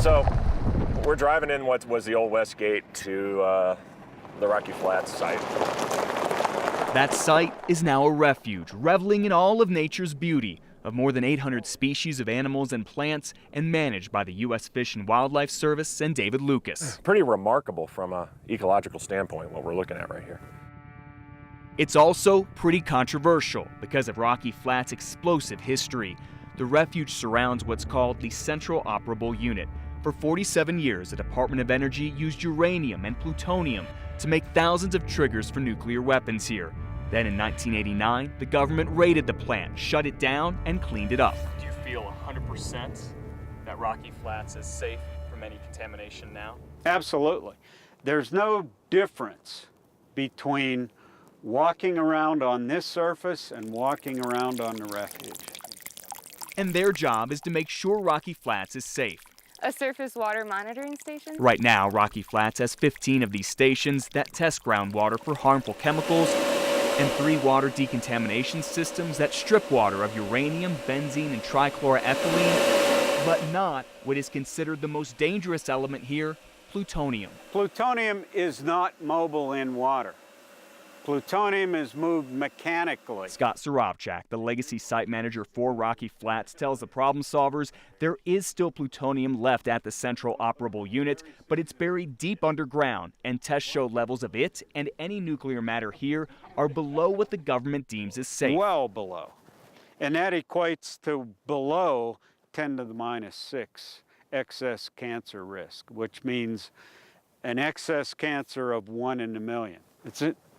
So we're driving in what was the old West Gate to the Rocky Flats site. That site is now a refuge, reveling in all of nature's beauty of more than 800 species of animals and plants, and managed by the U.S. Fish and Wildlife Service and David Lucas. Pretty remarkable from an ecological standpoint, what we're looking at right here. It's also pretty controversial because of Rocky Flats' explosive history. The refuge surrounds what's called the Central Operable Unit. For 47 years, the Department of Energy used uranium and plutonium to make thousands of triggers for nuclear weapons here. Then in 1989, the government raided the plant, shut it down, and cleaned it up. Do you feel 100% that Rocky Flats is safe from any contamination now? Absolutely. There's no difference between walking around on this surface and walking around on the refuge. And their job is to make sure Rocky Flats is safe. A surface water monitoring station? Right now, Rocky Flats has 15 of these stations that test groundwater for harmful chemicals, and 3 water decontamination systems that strip water of uranium, benzene, and trichloroethylene, but not what is considered the most dangerous element here, plutonium. Plutonium is not mobile in water. Plutonium is moved mechanically. Scott Sarabchak, the legacy site manager for Rocky Flats, tells the problem solvers there is still plutonium left at the Central Operable Unit, but it's buried deep underground, and tests show levels of it and any nuclear matter here are below what the government deems as safe. Well below. And that equates to below 10 to the minus 6 excess cancer risk, which means an excess cancer of 1 in a million.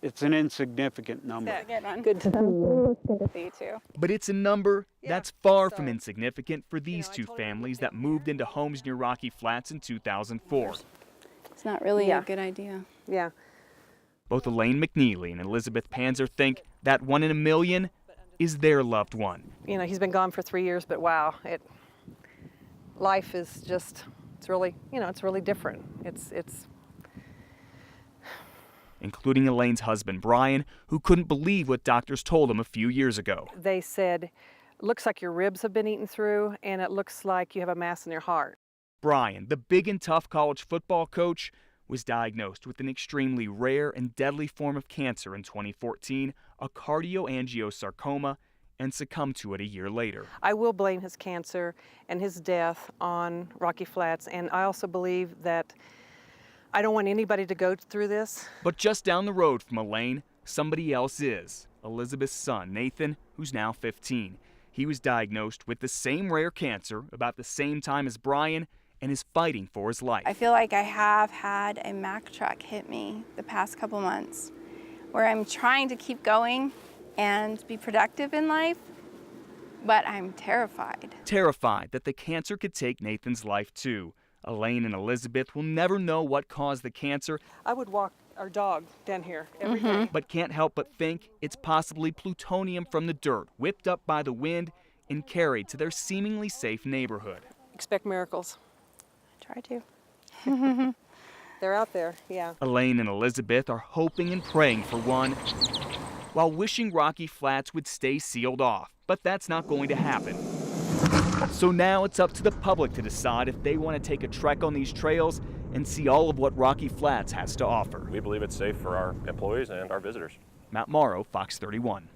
It's an insignificant number. Good to know. Good to see you too. But it's a number that's far from insignificant for these two families that moved into homes near Rocky Flats in 2004. It's not really a good idea. Yeah. Both Elaine McNeely and Elizabeth Panzer think that 1 in a million is their loved one. You know, he's been gone for 3 years, but wow, life is just, it's really different. It's including Elaine's husband, Brian, who couldn't believe what doctors told him a few years ago. They said, looks like your ribs have been eaten through, and it looks like you have a mass in your heart. Brian, the big and tough college football coach, was diagnosed with an extremely rare and deadly form of cancer in 2014, a cardioangiosarcoma, and succumbed to it a year later. I will blame his cancer and his death on Rocky Flats, and I also believe that I don't want anybody to go through this. But just down the road from Elaine, somebody else is. Elizabeth's son, Nathan, who's now 15. He was diagnosed with the same rare cancer about the same time as Brian and is fighting for his life. I feel like I have had a Mack truck hit me the past couple months, where I'm trying to keep going and be productive in life, but I'm terrified. Terrified that the cancer could take Nathan's life too. Elaine and Elizabeth will never know what caused the cancer. I would walk our dog down here every day. But can't help but think it's possibly plutonium from the dirt, whipped up by the wind and carried to their seemingly safe neighborhood. Expect miracles. Try to. They're out there, yeah. Elaine and Elizabeth are hoping and praying for one, while wishing Rocky Flats would stay sealed off. But that's not going to happen. So now it's up to the public to decide if they want to take a trek on these trails and see all of what Rocky Flats has to offer. We believe it's safe for our employees and our visitors. Matt Morrow, Fox 31.